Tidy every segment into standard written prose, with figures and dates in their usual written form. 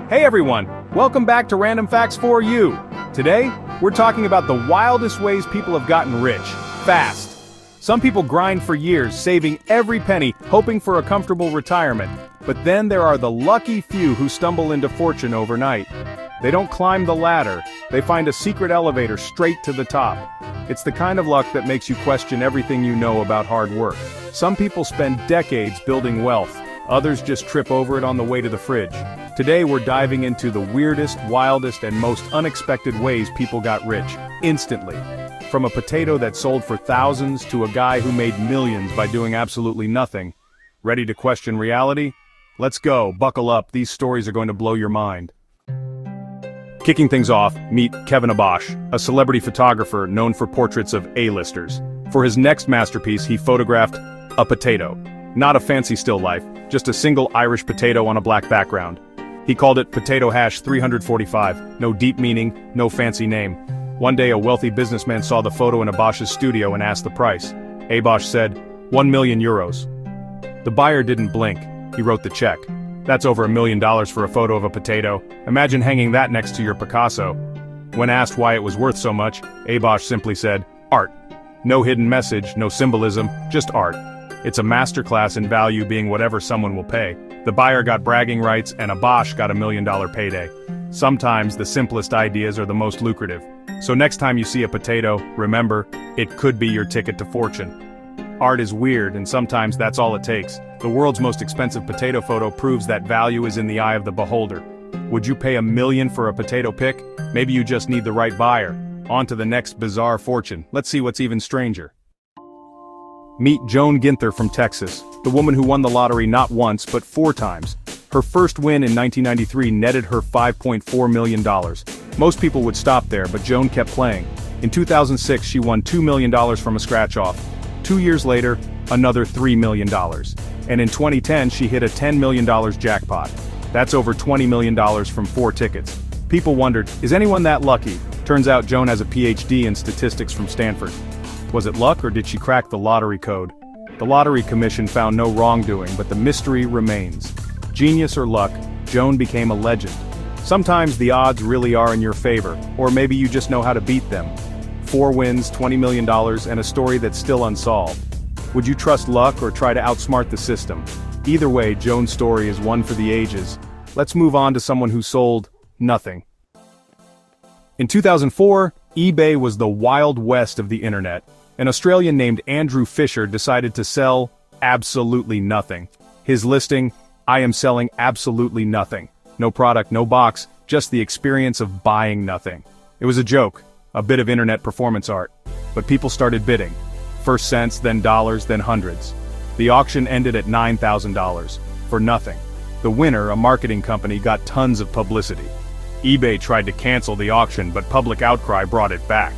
Hey everyone, welcome back to Random Facts for You. Today, we're talking about the wildest ways people have gotten rich, fast. Some people grind for years, saving every penny, hoping for a comfortable retirement. But then there are the lucky few who stumble into fortune overnight. They don't climb the ladder, they find a secret elevator straight to the top. It's the kind of luck that makes you question everything you know about hard work. Some people spend decades building wealth, others just trip over it on the way to the fridge. Today we're diving into the weirdest, wildest, and most unexpected ways people got rich, instantly. From a potato that sold for thousands to a guy who made millions by doing absolutely nothing. Ready to question reality? Let's go, buckle up, these stories are going to blow your mind. Kicking things off, meet Kevin Abosh, a celebrity photographer known for portraits of A-listers. For his next masterpiece, he photographed a potato. Not a fancy still life, just a single Irish potato on a black background. He called it Potato Hash 345, no deep meaning, no fancy name. One day a wealthy businessman saw the photo in Abosh's studio and asked the price. Abosh said, €1 million. The buyer didn't blink, he wrote the check. That's over $1 million for a photo of a potato. Imagine hanging that next to your Picasso. When asked why it was worth so much, Abosh simply said, art. No hidden message, no symbolism, just art. It's a masterclass in value being whatever someone will pay. The buyer got bragging rights and Abosh got $1 million payday. Sometimes the simplest ideas are the most lucrative. So next time you see a potato, remember, it could be your ticket to fortune. Art is weird and sometimes that's all it takes. The world's most expensive potato photo proves that value is in the eye of the beholder. Would you pay $1 million for a potato pic? Maybe you just need the right buyer. On to the next bizarre fortune. Let's see what's even stranger. Meet Joan Ginther from Texas, the woman who won the lottery not once but 4 times. Her first win in 1993 netted her $5.4 million. Most people would stop there, but Joan kept playing. In 2006 she won $2 million from a scratch-off. 2 years later, another $3 million. And in 2010 she hit a $10 million jackpot. That's over $20 million from 4 tickets. People wondered, is anyone that lucky? Turns out Joan has a PhD in statistics from Stanford. Was it luck or did she crack the lottery code? The Lottery Commission found no wrongdoing, but the mystery remains. Genius or luck, Joan became a legend. Sometimes the odds really are in your favor, or maybe you just know how to beat them. 4 wins, $20 million, and a story that's still unsolved. Would you trust luck or try to outsmart the system? Either way, Joan's story is one for the ages. Let's move on to someone who sold nothing. In 2004, eBay was the wild west of the internet. An Australian named Andrew Fisher decided to sell absolutely nothing. His listing, I am selling absolutely nothing. No product, no box, just the experience of buying nothing. It was a joke, a bit of internet performance art. But people started bidding. First cents, then dollars, then hundreds. The auction ended at $9,000. For nothing. The winner, a marketing company, got tons of publicity. eBay tried to cancel the auction, but public outcry brought it back.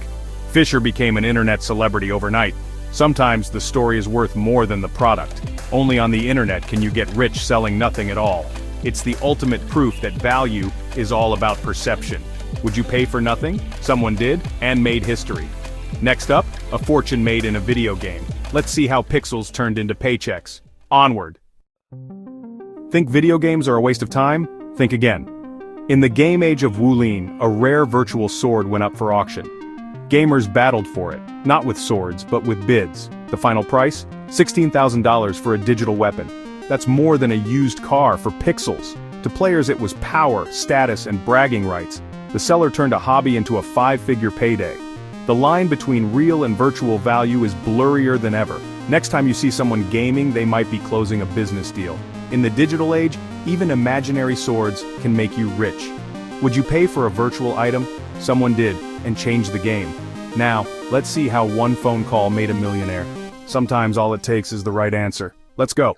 Fisher became an internet celebrity overnight. Sometimes the story is worth more than the product. Only on the internet can you get rich selling nothing at all. It's the ultimate proof that value is all about perception. Would you pay for nothing? Someone did, and made history. Next up, a fortune made in a video game. Let's see how pixels turned into paychecks. Onward. Think video games are a waste of time? Think again. In the game age of Wulin, a rare virtual sword went up for auction. Gamers battled for it, not with swords, but with bids. The final price? $16,000 for a digital weapon. That's more than a used car for pixels. To players it was power, status, and bragging rights. The seller turned a hobby into a 5-figure payday. The line between real and virtual value is blurrier than ever. Next time you see someone gaming, they might be closing a business deal. In the digital age, even imaginary swords can make you rich. Would you pay for a virtual item? Someone did, and changed the game. Now, let's see how one phone call made a millionaire. Sometimes all it takes is the right answer. Let's go.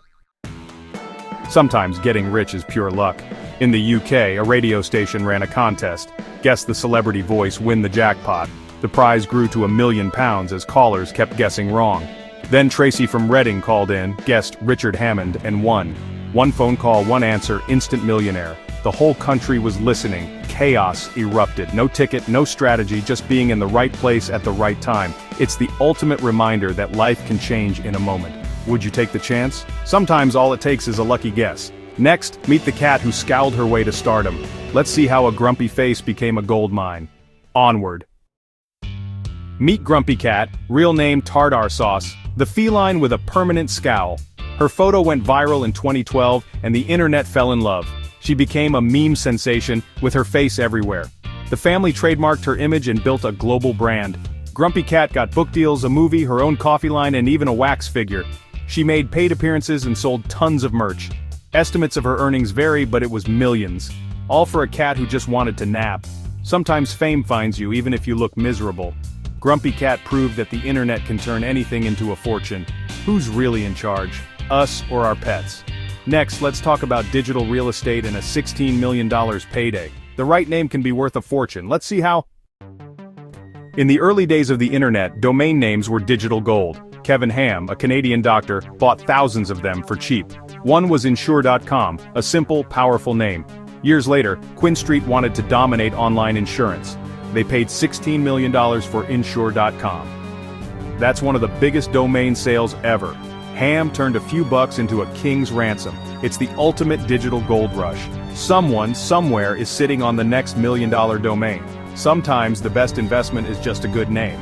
Sometimes getting rich is pure luck. In the UK, a radio station ran a contest. Guess the celebrity voice, win the jackpot. The prize grew to £1 million as callers kept guessing wrong. Then Tracy from Reading called in, guessed Richard Hammond, and won. One phone call, one answer, instant millionaire. The whole country was listening. Chaos erupted. No ticket, no strategy, just being in the right place at the right time. It's the ultimate reminder that life can change in a moment. Would you take the chance? Sometimes all it takes is a lucky guess. Next, meet the cat who scowled her way to stardom. Let's see how a grumpy face became a gold mine. Onward. Meet Grumpy Cat, real name Tartar Sauce, the feline with a permanent scowl. Her photo went viral in 2012 and the internet fell in love. She became a meme sensation, with her face everywhere. The family trademarked her image and built a global brand. Grumpy Cat got book deals, a movie, her own coffee line, and even a wax figure. She made paid appearances and sold tons of merch. Estimates of her earnings vary, but it was millions. All for a cat who just wanted to nap. Sometimes fame finds you even if you look miserable. Grumpy Cat proved that the internet can turn anything into a fortune. Who's really in charge? Us or our pets? Next, let's talk about digital real estate and a $16 million payday. The right name can be worth a fortune. Let's see how. In the early days of the internet, domain names were digital gold. Kevin Ham, a Canadian doctor, bought thousands of them for cheap. One was insure.com, a simple, powerful name. Years later, Quinn Street wanted to dominate online insurance. They paid $16 million for insure.com. That's one of the biggest domain sales ever. Ham turned a few bucks into a king's ransom. It's the ultimate digital gold rush. Someone, somewhere is sitting on the next $1 million domain. Sometimes the best investment is just a good name.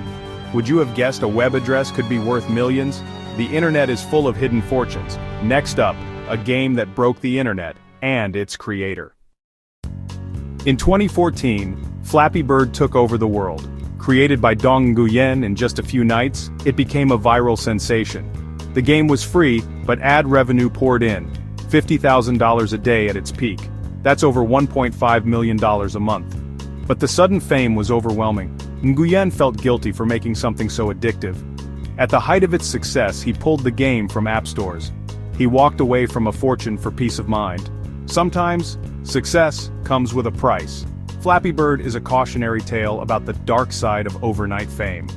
Would you have guessed a web address could be worth millions? The internet is full of hidden fortunes. Next up, a game that broke the internet and its creator. In 2014, Flappy Bird took over the world. Created by Dong Nguyen in just a few nights, it became a viral sensation. The game was free, but ad revenue poured in. $50,000 a day at its peak. That's over $1.5 million a month. But the sudden fame was overwhelming. Nguyen felt guilty for making something so addictive. At the height of its success, he pulled the game from app stores. He walked away from a fortune for peace of mind. Sometimes, success comes with a price. Flappy Bird is a cautionary tale about the dark side of overnight fame.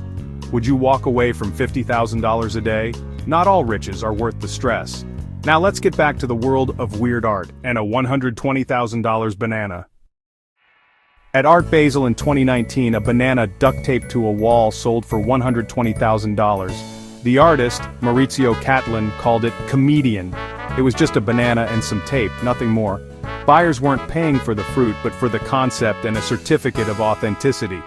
Would you walk away from $50,000 a day? Not all riches are worth the stress. Now let's get back to the world of weird art and a $120,000 banana. At Art Basel in 2019, a banana duct-taped to a wall sold for $120,000. The artist, Maurizio Catlin, called it comedian. It was just a banana and some tape, nothing more. Buyers weren't paying for the fruit but for the concept and a certificate of authenticity.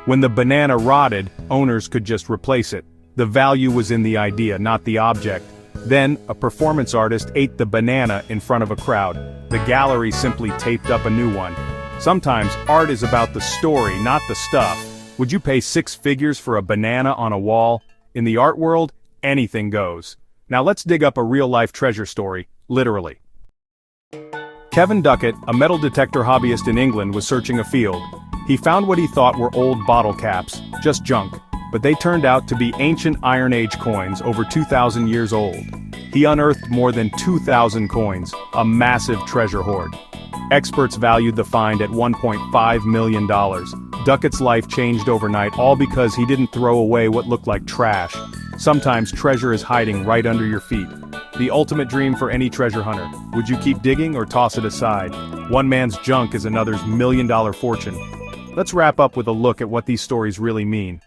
When the banana rotted, owners could just replace it. The value was in the idea, not the object. Then, a performance artist ate the banana in front of a crowd. The gallery simply taped up a new one. Sometimes, art is about the story, not the stuff. Would you pay 6 figures for a banana on a wall? In the art world, anything goes. Now let's dig up a real-life treasure story, literally. Kevin Duckett, a metal detector hobbyist in England, was searching a field. He found what he thought were old bottle caps, just junk, but they turned out to be ancient Iron Age coins over 2,000 years old. He unearthed more than 2,000 coins, a massive treasure hoard. Experts valued the find at $1.5 million. Duckett's life changed overnight, all because he didn't throw away what looked like trash. Sometimes treasure is hiding right under your feet. The ultimate dream for any treasure hunter. Would you keep digging or toss it aside? One man's junk is another's $1 million fortune. Let's wrap up with a look at what these stories really mean.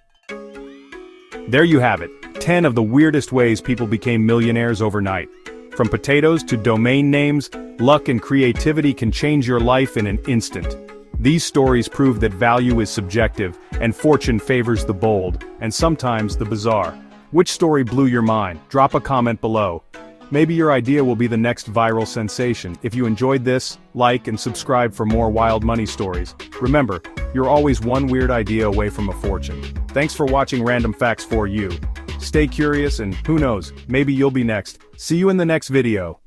There you have it, 10 of the weirdest ways people became millionaires overnight. From potatoes to domain names, luck and creativity can change your life in an instant. These stories prove that value is subjective, and fortune favors the bold, and sometimes the bizarre. Which story blew your mind? Drop a comment below. Maybe your idea will be the next viral sensation. If you enjoyed this, like and subscribe for more wild money stories. Remember, you're always one weird idea away from a fortune. Thanks for watching Random Facts for You. Stay curious and who knows, maybe you'll be next. See you in the next video.